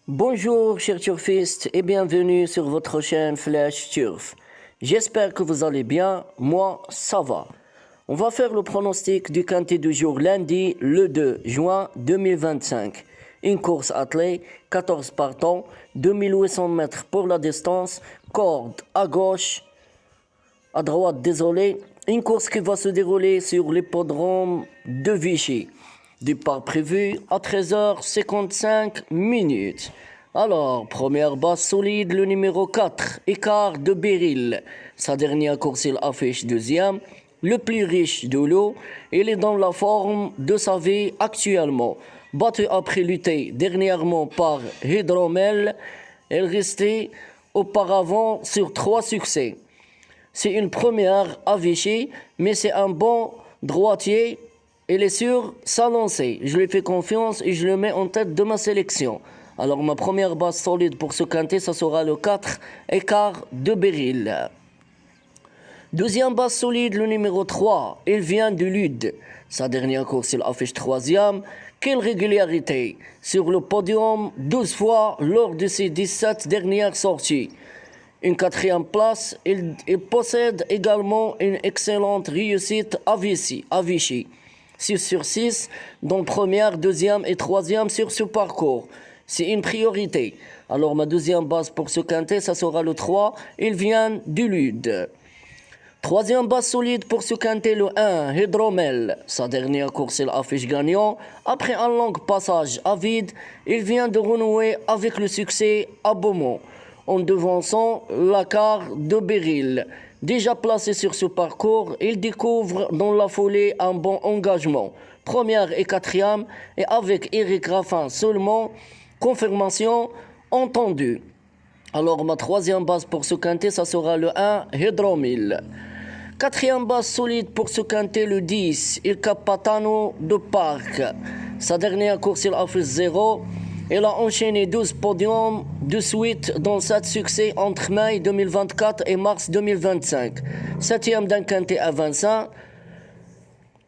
Bonjour chers turfistes et bienvenue sur votre chaîne Flash Turf. J'espère que vous allez bien, moi ça va. On va faire le pronostic du quintet du jour lundi le 2 juin 2025. Une course attelée, 14 partants, 2800 mètres pour la distance, corde à gauche, à droite désolé. Une course qui va se dérouler sur l'hippodrome de Vichy. Départ prévu à 13h55 minutes. Alors, première base solide, le numéro 4, Écart de Beryl. Sa dernière course, il affiche deuxième. Le plus riche de l'eau, il est dans la forme de sa vie actuellement. Battu après lutter dernièrement par Hydromel, elle restait auparavant sur 3 succès. C'est une première à Vichy, mais c'est un bon droitier. Il est sur sa lancée. Je lui fais confiance et je le mets en tête de ma sélection. Alors ma première base solide pour ce quintet, ça sera le 4, Écart de Beryl. Deuxième base solide, le numéro 3, il vient du Lude. Sa dernière course, il affiche troisième. Quelle régularité! Sur le podium 12 fois lors de ses 17 dernières sorties. Une quatrième place, il possède également une excellente réussite à Vichy. 6 sur 6, dont première, deuxième et troisième sur ce parcours. C'est une priorité. Alors ma deuxième base pour ce quintet, ça sera le 3, il vient du Lude. Troisième base solide pour ce quintet, le 1, Hydromel. Sa dernière course, il affiche gagnant. Après un long passage à vide, il vient de renouer avec le succès à Beaumont, en devançant l'Écart de Beryl. Déjà placé sur ce parcours, il découvre dans la foulée un bon engagement. Première et quatrième, et avec Eric Raffin seulement, confirmation entendue. Alors ma troisième base pour ce quintet, ça sera le 1, Hydromel. Quatrième base solide pour ce quintet, le 10, Il Capitano de Parc. Sa dernière course, il affiche 0. Il a enchaîné 12 podiums de suite dans 7 succès entre mai 2024 et mars 2025. Septième d'un quintet à 25.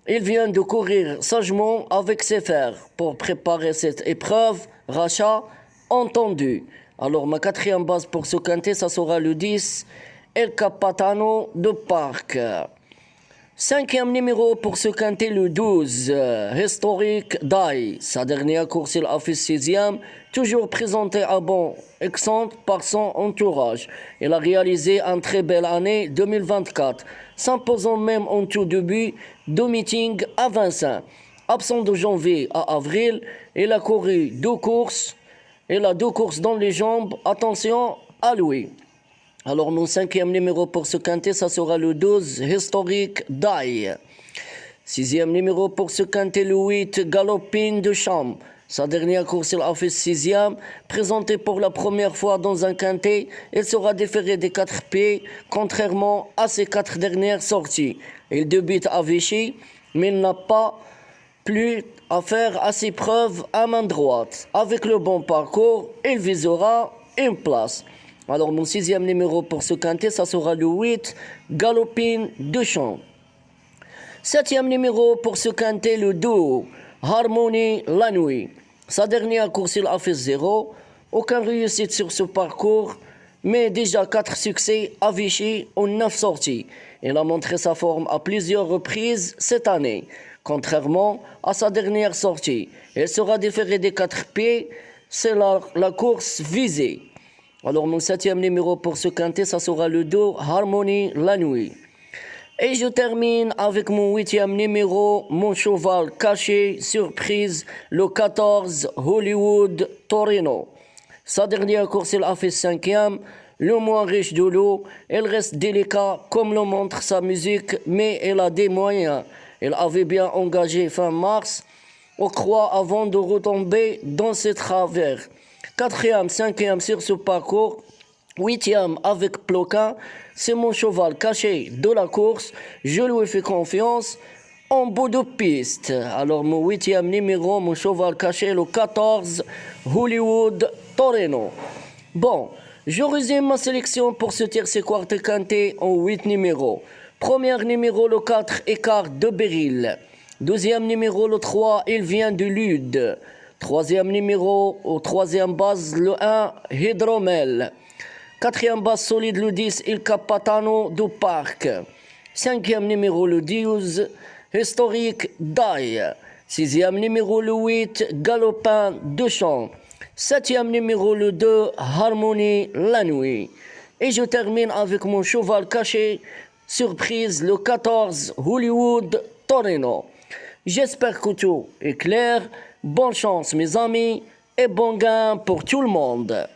Il vient de courir sagement avec ses fers pour préparer cette épreuve. Rachat entendu. Alors ma quatrième base pour ce quintet, ça sera le 10, El Capitano de Parc. Cinquième numéro pour ce quintet, le 12, Historique Dai. Sa dernière course, il affiche sixième, toujours présenté à bon accent par son entourage. Il a réalisé une très belle année 2024, s'imposant même en tout début de meeting à Vincennes. Absent de janvier à avril, il a couru 2 courses. Il a 2 courses dans les jambes. Attention à lui. Alors mon cinquième numéro pour ce quintet, ça sera le 12, Historique Dai. Sixième numéro pour ce quintet, le 8, Galopine de Chambre. Sa dernière course, il affiche sixième. Présenté pour la première fois dans un quintet, il sera déféré des 4 pieds, contrairement à ses 4 dernières sorties. Il débute à Vichy, mais il n'a pas plus à faire à ses preuves à main droite. Avec le bon parcours, il visera une place. Alors mon sixième numéro pour ce quintet, ça sera le 8, Galopine de Champ. Septième numéro pour ce quintet, le 2, Harmonie la nuit. Sa dernière course, il a fait 0. Aucune réussite sur ce parcours, mais déjà 4 succès à Vichy en 9 sorties. Il a montré sa forme à plusieurs reprises cette année. Contrairement à sa dernière sortie, il sera déféré des 4 pieds, c'est la course visée. Alors mon septième numéro pour ce quintet, ça sera le 2, Harmonie la nuit. Et je termine avec mon huitième numéro, mon cheval caché, surprise, le 14, Hollywood Torino. Sa dernière course, il a fait cinquième, le moins riche de l'eau. Il reste délicat comme le montre sa musique, mais il a des moyens. Il avait bien engagé fin mars, on croit avant de retomber dans ses travers. Quatrième, cinquième sur ce parcours, huitième avec Ploquin, c'est mon cheval caché de la course, je lui fais confiance en bout de piste. Alors mon huitième numéro, mon cheval caché, le 14, Hollywood Torino. Bon, je résume ma sélection pour ce tiercé quartet quintet en 8 numéros. Premier numéro, le 4, Écart de Beryl. Deuxième numéro, le 3, il vient de Lude. Troisième numéro, au troisième base, le 1, Hydromel. Quatrième base solide, le 10, Il Capitano du Parc. Cinquième numéro, le 12, Historique Dai. Sixième numéro, le 8, Galopin de Champ. Septième numéro, le 2, Harmonie la nuit. Et je termine avec mon cheval caché, surprise, le 14, Hollywood Torino. J'espère que tout est clair. Bonne chance mes amis et bon gain pour tout le monde.